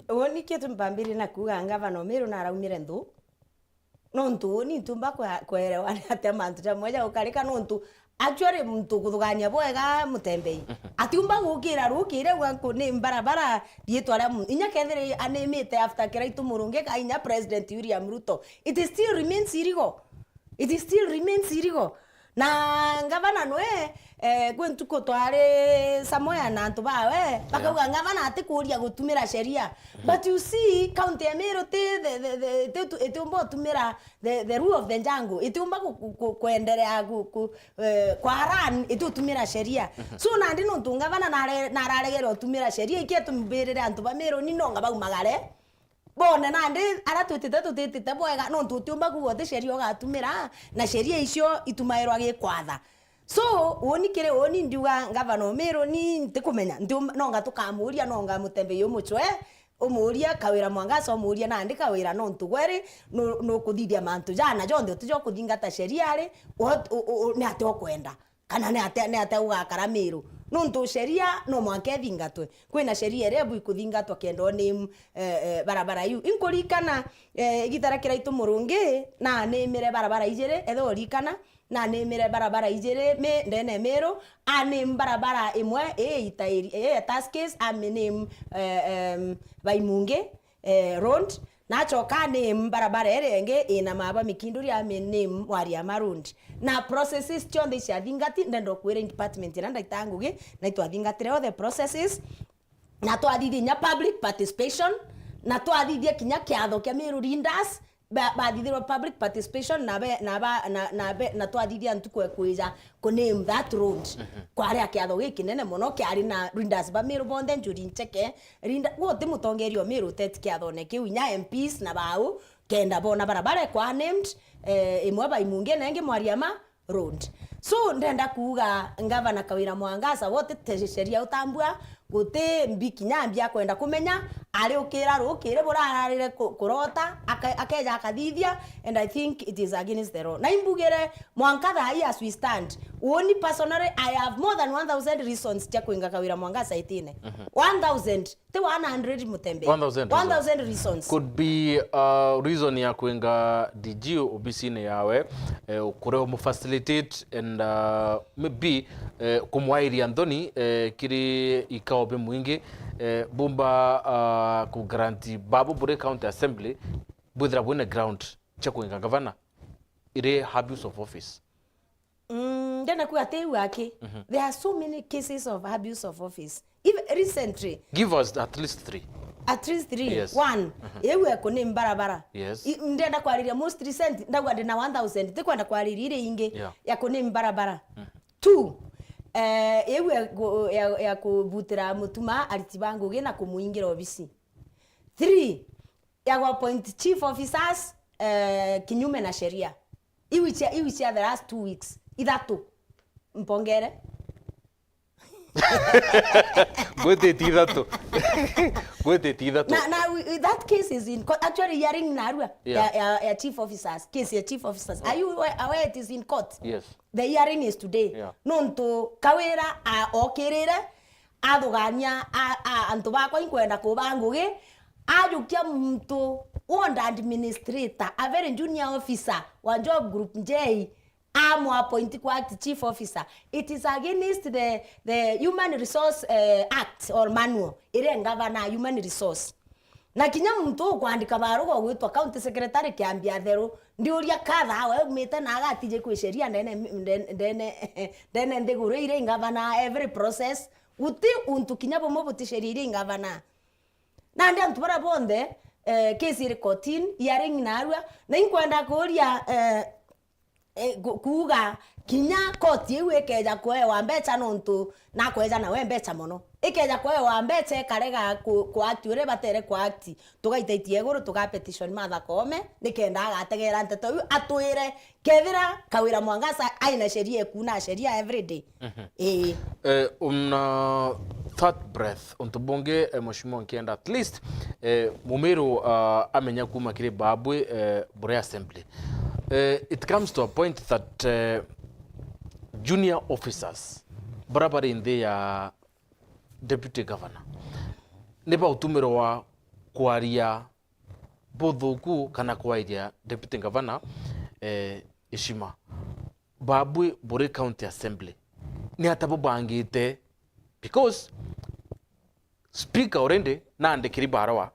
Woni kitu mbambiri na kuga ngavana Meru na araumire ndu nontu ni tumba kwerewa ate mantu ja moja ukarika nontu actually mtu kuthugania bwega mutembei atiumba gukira rukire wanku ni barabara dietwara inya kethere anemete after kiraitu murunge ka inya president William Ruto it still remains irigo na ngavana noe kwentu ko tware samoya na antu bawe bakauga ngavana ate kuria gutumira sheria but you see county ya Meru te umbo tumira the rule of the jungle itumba kuendelea kwa run itutumira sheria so na ndino ngavana na araregero tumira sheria iketumbirire antu ba Meru ni no ngaba umagare bone na ndi aratutite bwega no tutiumba kuwote sheria gatumira na sheria icio itumairwa gikwatha. So woni ndiuga ngavana Meru ni ntikumenya no ngatukamuria no ngamutembe yo muchwe umuria kawira mwangaso umuria na ndika wira no ntugweri no kuthithia mantu jana jonde tujo kuthingata sheria ri ni ate okwenda kana ni ate ugakara Meru no ntu sheria no mwanke thingatwe kwina sheria rebu ikuthingatwa kendo ni barabara yu inkurikana igitara kiraitu murungi na nemire barabara ijere etho rikana na nemire barabara ijere me ndene Meru anim barabara imwe itairi taskes aminim baimunge road na choka nem barabara erenge ina maba mikinduri aminim waria marundi na processes chonde cia thingati ndendo kwire department na ndaitanguge na itwathingatire all the processes na twathithie nya public participation na twathithie kinya kiatho kia Meru Leaders bathithirwa public participation na twathithia antu kwija ku name that road kwaria kiatho gikinene muno kiari na Leaders ba Meru bonde njuri ncheke rinda wote mutongerio Meru tet kiatho ne kiu nya MPs na bau kenda bona barabara kwa named imwe baimunge nenge mwariama road. So ndenda kuga ngavana Kawira Mwangasa wote sheria utambua gote mbiki nyambia kwenda kumenya ari ukira rukire burararire kurota akeja akathithia and I think it is against the law. Na imbugere mwankatha hii as we stand woni personally I have more than 1000 reasons tia kuinga Kawira Mwangasa itine 1000 te 100 mutembe 1000 reasons could be reason ya kuinga DG obisine yawe kure mu facilitate and maybe kumwairi Anthony kiri ikaobe mwingi bumba ku guarantee babu bure county assembly budra bune ground cha kuinga governor ire abuse of office ndena ku ateu ake there are so many cases of abuse of office even recently give us at least 3. At least 3. Yes. 1 ewe ko ni barabara yes ndenda kwariria most recent ndagwa na 1000 tikwenda kwariria ile inge ya ko ni barabara 2 ewe ya kubutira mutuma aritibanguge na kumuingira obisi 3 ya appoint chief officers kinyume na sheria. Iwi chia the last 2 weeks. Ithatu. Mpongere. Gwete tithatu. Gwete tithatu. Now that case is in court. Actually hearing narua. Yeah. Chief officers. Case chief officers. Are you aware it is in court? Yes. The hearing is today. Yeah. Nonto kawera okerere athugania antu bakwa inkwenda kubangugi ajukia mtu ward administrator, a very junior officer wa job group J am appointed kwa chief officer. It is against the human resource act or manual ire ngavana human resource. Na kinya mtu kuandika barugo gwitwa county secretary kiambia theru ndiuria katha we mite na agatije kwi sheria ndene ndiguru ire ngavana every process uti untu kinya bomo buti sheria ire ngavana na ndi antu bara bonde case ire courtin hearing narua na inkwenda kuria kuga kinya court yewe keja kwe wa mbecha nontu na kweja na we mbecha mono ikeja kwe wa mbecha karega ku act ure batere ku act tugaitaitie guru tuga petition matha kome nikenda agategera nteto yu atwire kethira kawira mwangasa aina sheria kuna sheria everyday third breath untubonge mheshimiwa nkienda at least Mumeru amenya kuma kire babwe Bure Assembly. It comes to a point that junior officers barabara in their deputy governor niba utumiro wa kwaria bothuku kana kwairia deputy governor ishima babwe Bure County Assembly ni atabo bangite because speaker already na andikiri barawa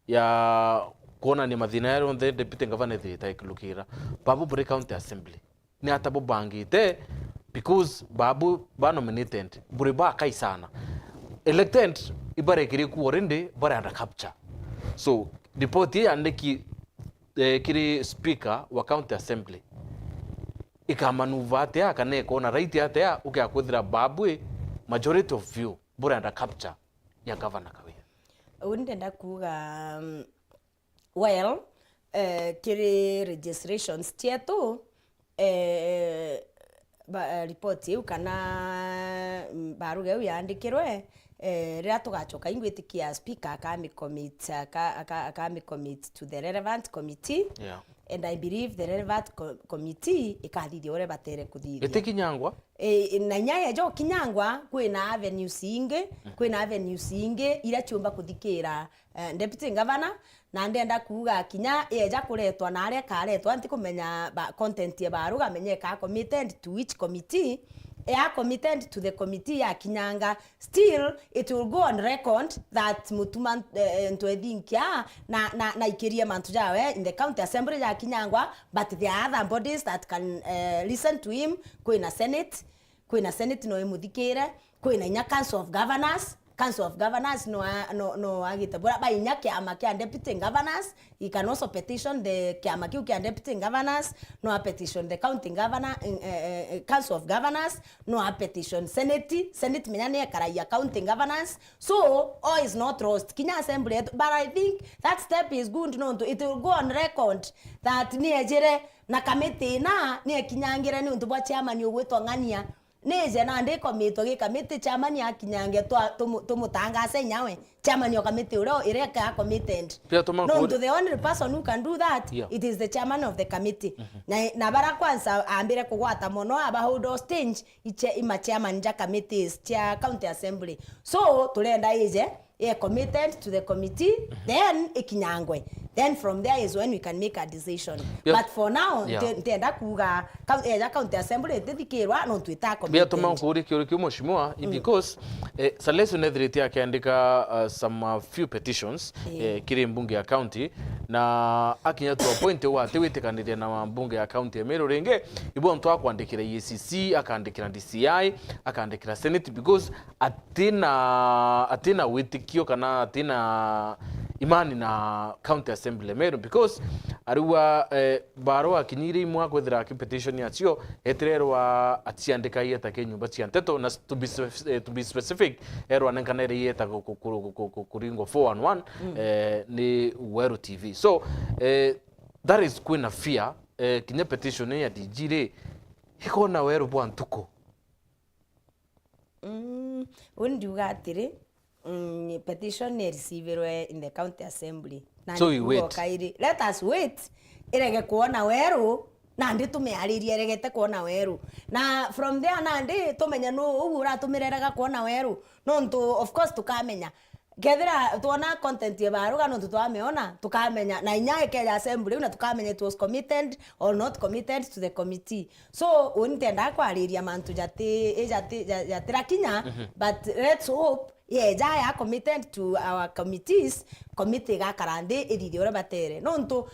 ya kuona ni mathina yaro the deputy governor thita lukira babu Bure County Assembly ni atabo bangite because babu ba nominated Bure ba kai sana elected ibare kiri ku already bara under capture. So report hii andiki kiri speaker wa county assembly ikamanuva atia kana ikona right atia ukia kuthira babu majority of view Bure under capture ya governor kawia undenda kuga well kiri registrations tietu report yu kana baruga yu yandikirwe rira tugachoka ingwitikia speaker akami commit to the relevant committee. Yeah. And I believe the relevant committee ikathithia ore batere kuthithia ete kinyangwa na nyaya jo kinyangwa kwina avenues inge ira chiumba kuthikira deputy governor na ndenda kuga kinya eja kuretwa na aria karetwa nti kumenya content ya baruga menyeka committed to which committee committed to the committee ya kinyanga. Still it will go on record that mutuma ntwethinkia na ikiria mantu jawe in the county assembly ya kinyangwa, but there are other bodies that can listen to him. Kwina senate no imuthikire, kwina nya council of governors no agita bora ba inya kiama kia deputy governors. He can also petition the kiama kia deputy governors, no a petition the county governor, council of governors, no a petition senate menyane karaia county governors. So all is not lost kinya assembly, but I think that step is good. No, it will go on record that ni ejere na committee na ni kinyangira ni untu bwa chairman yogwetwa ngania neze na ndiko mito gikamite chairman ya kinyange tumutangase nyawe chairman ya committee uro ireka committed. No, to the only person who can do that, yeah, it is the chairman of the committee. Na bara kwanza ambire kugwata mono aba hold hostage ima chairman ja committees cha county assembly. So tulenda ije committed to the committee, then ikinyangwe. Then from there is when we can make a decision. Yes. But for now, tenda kuga county assembly tithikirwa no twita committee. Bia tuma kuri kyo mheshimiwa because Salesu Nedriti akiandika some few petitions kiri mbunge ya county na akinya to point wa tewitikaniria na mbunge ya county ya Meru renge ibo ntwa kwandikira ECC akandikira DCI akandikira Senate because atina witikio kana atina imani na county assembly Meru because ariwa baro akinyire imwa kwethira petition yacio etererwa atiandika yeta kenyumba cia nteto na to be specific erwa nankanere yeta kuringo 411 ni Weru TV. So that is kwina fear kinya petition ya DG ri ikona weru bwa ntuko undiuga atiri petition ne receive in the county assembly so we wait. Let us wait irege kuona weru na ndi tumearirie regete kuona weru na from there na ndi tumenya no ugura tumireraga kuona weru no ntu of course tukamenya gethira tuona content ye baruga no twameona tukamenya na inya Kenya assembly na tukamenya it was committed or not committed to the committee so unitenda kwariria mantu jatira kinya but let's hope jaya committed to our committees committee ga karande ithithio ora batere no ntu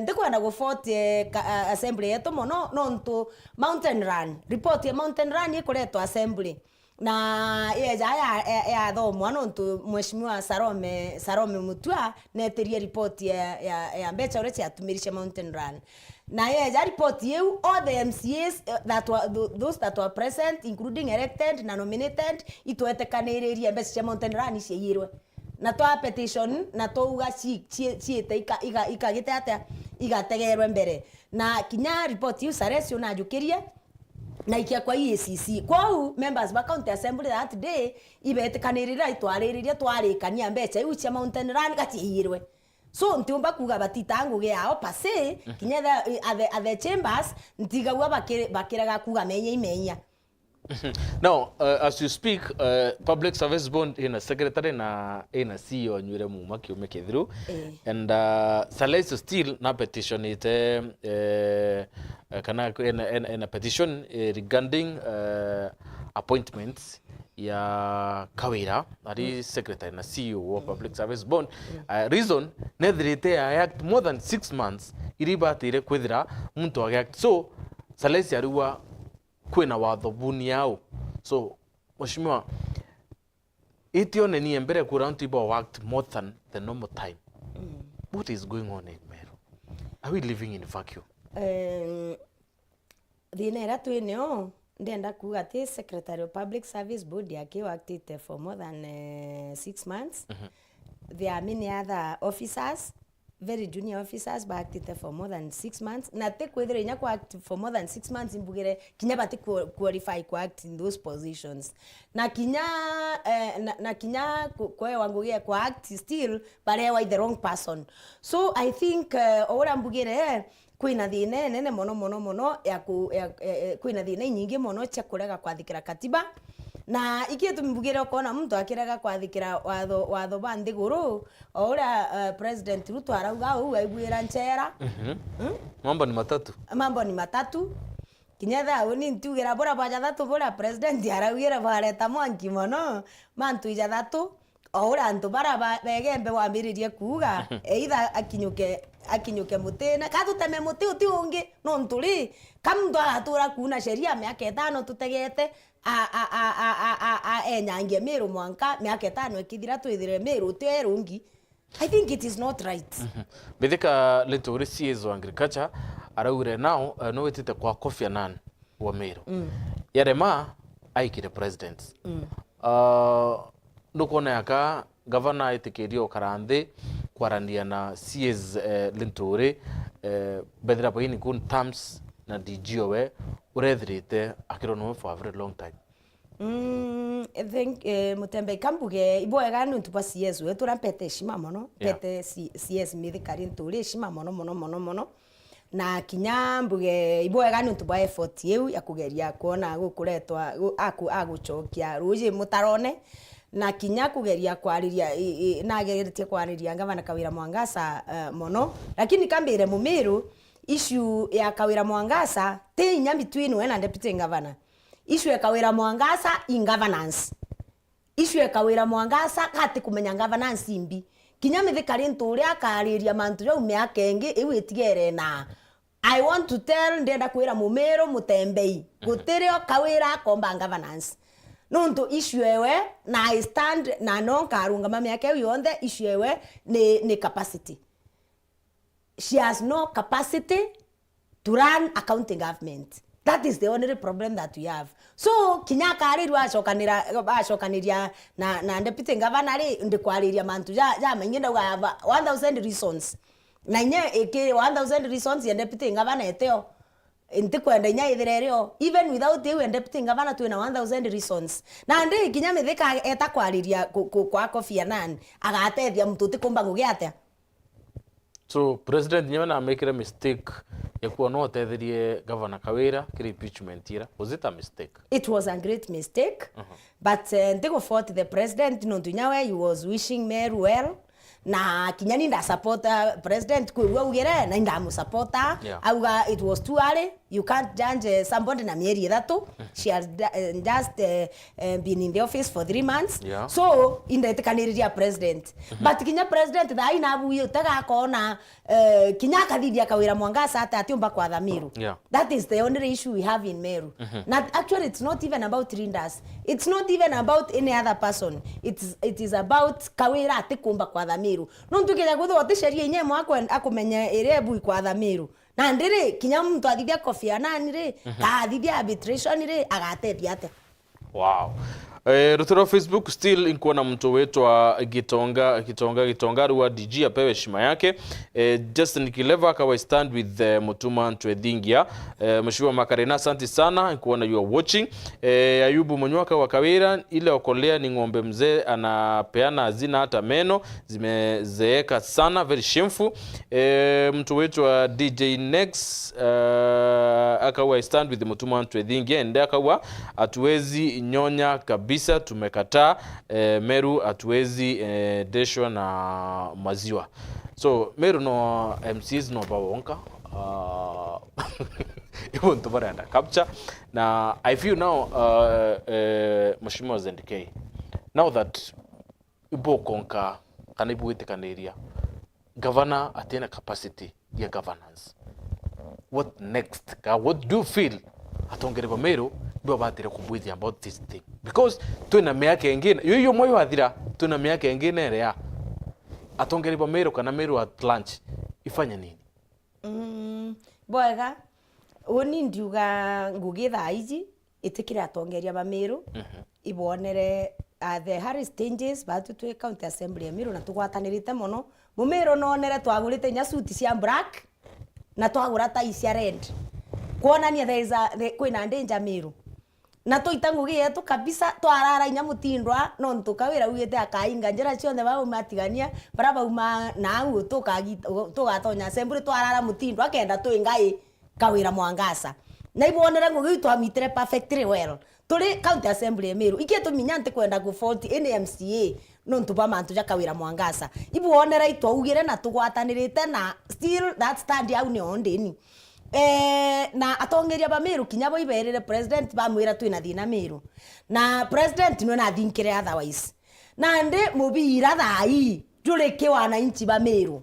ndikwenda go vote assembly yetu mono no ntu mountain run report ya mountain run ikuretwo assembly na ya thomwa no ntu mheshimiwa Salome Mutua neterie report ya mbecha ore ciatumirishe mountain run na ya report you all the MCAs those that were present including elected na nominated itwetekanirie mbecha cia mountain run ciirwe na twa petition na touga ciite ikagite atia igategerwe mbere na kinya report you saresio na jukirie na ikia kwa EACC kwau members ba county assembly that day ibetekanirira itwaririria twarikania mbecha iu cia mountain run gatihirwe so ntiumba kuga batitangu giao pase kinya the chambers ntigagwa bakiraga kuga imenya now as you speak public service bond in a secretary na in a CEO nyure muma kiume kithru and Salais still na petition ite kana in a petition regarding appointments ya Kawira ari secretary na CEO of public service bond reason nethrite act more than 6 months iribatire kwithira muntu act so Salais ariwa kwina watho buni yao so mheshimiwa itione ni mbere ku round table worked more than the normal time what is going on in Meru are we living in vacuum dinera twineo ndenda kuga ati secretary of public service board yake worked for more than 6 months there are many other officers very junior officers ba acted for more than 6 months na te kwethira inya kwa act for more than 6 months imbugire kinya bati qualify kwa act in those positions na kinya na kinya kwa wangu ye kwa act still but they were the wrong person so I think ora mbugire kwina thine nene mono ya kwina thine nyingi mono cha kurega kwathikira katiba na ikie tumbugire ukona mtu akiraga kwathikira watho bandi guru ora president Ruto arauga u aiguira nchera mambo ni matatu kinyatha uni ntugira bora baja thatu bora president araugira bareta mwanki mono mantu ija thatu ora ntu bara begembe wambiririe kuga either akinyuke mutena katuteme muti uti ungi no nturi kamndo atura kuna sheria miaka 5 tutegete enyange Meru mwanka miaka 5 ikithira twithire Meru twerungi I think it is not right bithika lituri CS wa agriculture araure now no wetite kwa Kofi Annan wa Meru yarema aikire president ndukona yaka governor itikirio karanthi kwarania na CS Linturi bethira baini kun terms na DGOwe urethirite akirono for a very long time I think mutembe kambuge iboega nuntu pa CS we turampete shima mono pete CS mithikari nturi shima mono na kinya mbuge iboega nuntu pa effort yeu ya kugeria kuona gukuretwa aguchokia ruji mutarone na kinya kugeria kwariria na geretie kwariria ngavana Kawira Mwangasa mono lakini kambire Mumiru issue ya Kawira Mwangasa te inya between we na deputy governor issue ya Kawira Mwangasa in governance issue ya Kawira Mwangasa kati kumenya governance imbi kinya mithikari nturi akariria mantu jau miaka engi iwitigere na I want to tell ndenda kwira Mumiru mutembei gutirio Kawira komba governance nuntu issue ewe na I stand na no karunga mami yake yonde issue ewe ni capacity she has no capacity to run a county government that is the only problem that we have so kinyaka ariru ashokaniria na deputy governor ndikwariria mantu ja manyenda wa 1000 reasons na nye eke 1000 reasons ya deputy ngavana eteo inte kwenda inya ithirerio even without you and deputy ngavana tu na 1000 reasons na ndi kinya mithika eta kwariria kwa Kofi Annan agatethia mtuti kumba ngugi atia. So president nyewe na make a mistake ya kuwa no tetherie governor Kawira kiri impeachment ira. Was it a mistake? It was a great mistake. But ndiko fault the president no tunyawe he was wishing Meru well. Na kinyani nda supporta president kwa ugere na nda mu supporta auga it was too early. You can't judge somebody na mieri ithatu. She has just been in the office for 3 months. So inda tekaniriria president. But kinya president da ina abu utaga kona kinya kathidia Kawira Mwangasa ata atiomba kwa Meru. That is the only issue we have in Meru. Not actually it's not even about Rindas. It's not even about any other person. It is about Kawira atikumba kwa Meru. No tukija gutho ati sheria yenyewe mwako akumenya irebu kwa Meru. Na ndire kinya mtu athithia Kofi Annan ri athithia arbitration ri agatethia ate. Wow. Rutero Facebook still inkuona mtu wetu wa Gitonga ruwa DG apewe shima yake. Justin Kileva kawa stand with Mutuma Ntwethingia. Mheshimiwa Makarena asante sana inkuona you are watching. Ayubu Munywaka wa Kawira ile okolea ni ng'ombe mzee anapeana hazina hata meno zimezeeka sana, very shameful. Mtu wetu wa DJ Next akawa stand with Mutuma Ntwethingia ende akawa atuwezi nyonya kabisa tumekataa Meru hatuwezi deshwa na maziwa. So Meru no MCs no bawonka even to baranda capture na I feel now Mheshimiwa ZK now that ibo konka kanibu witekaneria governor atena capacity ya governance, what next? What do you feel atongereba Meru ndo batire kubwithi about this thing? Because tuna miaka ingine yo moyo athira tuna miaka ingine rea atongereba Meru kana Meru at lunch ifanya nini? Boega oni ndiuga ngugi thaizi itikira atongeria ba Meru ibonere the Harris changes batu tu county assembly ya Meru na tugwatanirite mono mu Meru nonere twagurite nyasuti cia black na twagura tai cia red kuonania kwina danger Meru na toita ngugi yetu kabisa twarara inya mutindwa no ntukawira ugite akainga njira cionthe ba umatigania bara ba uma na u tugatonya assembly twarara mutindwa kenda tuingai Kawira Mwangasa na ibonera ngugi twamitire perfectly well tuli county assembly ya Meru ikie tuminyante kwenda ku 40 NMCA no ntuba mantu ja Kawira Mwangasa ibonera itwaugire na tugwatanirite na still that stand out ni ondeni na atongeria ba Meru kinyabo iberere president ba mwira tu ina thina Meru na president no na thinkire otherwise na nde mubira thai jureke wananchi ba Meru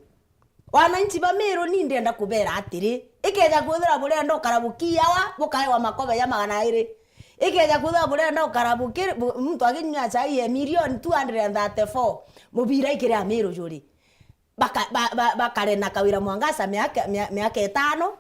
ni ndenda kubera atiri ikeja kuthira bure ndo karabukia wa bukae wa makobe ya 200 ikeja kuthira bure ndo karabukire mtu aginya chai ya million 234 mubira ikire Meru juri bakare na Kawira Mwangasa miaka 5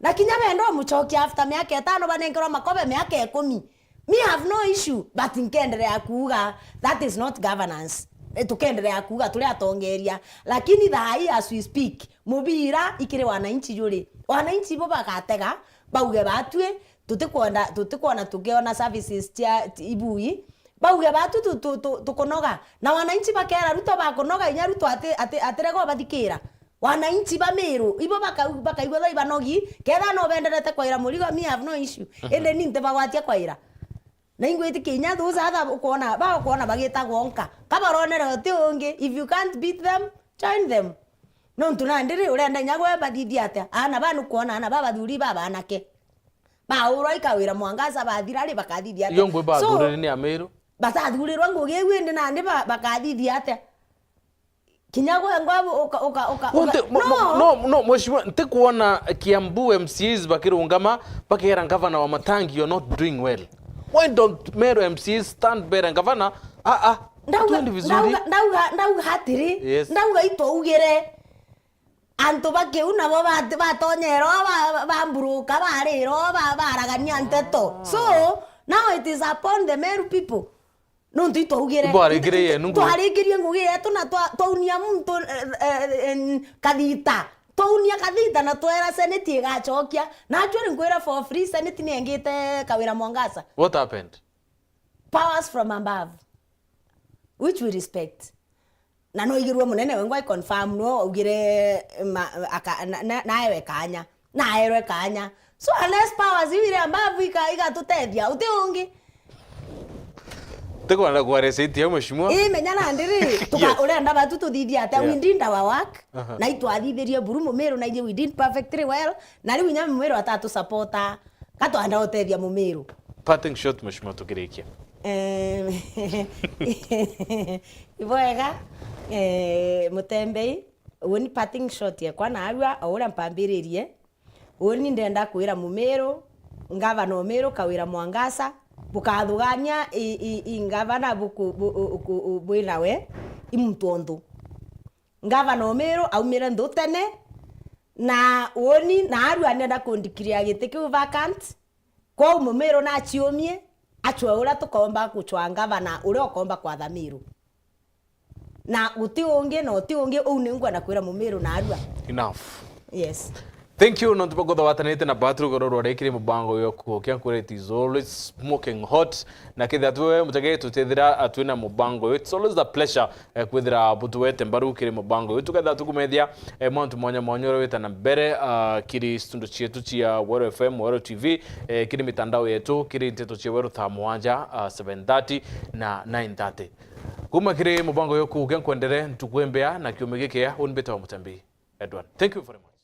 na kinyame ndo muchoki after miaka 5 banengero makobe miaka 10. Me have no issue but nkenderea kuuga that is not governance. Tukenderea kuuga tuli atongeria lakini thai as we speak mubira ikire wananchi juri wananchi bo bakatega bauge batwe tutikuona tukiona services tia ibui bauge batu tukonoga na wananchi bakera ruto bakonoga inya ruto aterego bathikira wananchi ba Meru ibo bakaigwa thai banogi ketha no benderete kwaira murigo. Me have no issue ende ninte bagwatia kwaira na ingwiti kinya those other ukona bagita gonka kabaronera tionge if you can't beat them join them no tunandire urenda nyagwe badithia ate ana banu kuona ana baba thuri baba anake ba uroi Kawira Mwangasa bathirari bakathithia ate yongwe ba thuri ni Meru bathathurirwa ngugi gwinde na ndi bakathithia ate kinyago ngwabo no mheshimiwa ntikuona Kiambu MCs bakirungama bakera governor wa Matangi you're not doing well. Why don't Meru MCs stand better governor ndauga hatiri ndauga itougire antu bakiuna bo batonyero bamburuka bariro baragania nteto so now it is upon the Meru people no ntitougire twarigirie ngugi yetu na twaunia muntu kathita Tounia kathita na twera senate igachokia na achori ngwira for free senate ni engite kawira Mwangasa. What happened? Powers from above, which we respect. Na no igirwe munene wengo I confirm no ugire naewe kanya naewe kanya so unless powers ibire above igatutethia utiungi Teko na kwa receipt ya mheshimiwa menyana ndiri tuka urenda batu tuthithia ata we did our work na itwathithirie buru Mumeru na we did perfectly well na riu nya Mumeru atatu supporter katwanda utethia Mumeru. Parting shot mheshimiwa tukirikia Iboega Mutembei woni parting shot ya kwa na arua ora mpambiririe woni ndenda kwira Mumeru ngavana Mumeru kawira Mwangasa bukathugania ingavana buku bwinawe imuntondu ngavana Mumeru aumire ndutene na woni na arua nenda kundikiria gitiki vacant kwa Mumeru na chiomie achwa ura tukomba kuchwa ngavana uri okomba kwa Thamiru na uti ungi no uti ungi unengwa na kwira Mumeru na arua enough. Yes. Thank you no tupogo watanete na batru gororo rekire mubango yo kukia kureti is always smoking hot na kitha tuwe mutage tutethira atwina mubango it's always a pleasure kwithira butuwete mbaru kire mubango yo tukatha tukumethia montu monya monyoro weta na mbere kiri studio chetu chia Wero FM Wero TV kiri mitandao yetu kiri teto chia Wero thaa 7:30 na 9:30 kuma kire mubango yo kukia kwendere ntukwembea na kiumegekea unbeta wa Mutambi Edward. Thank you very much.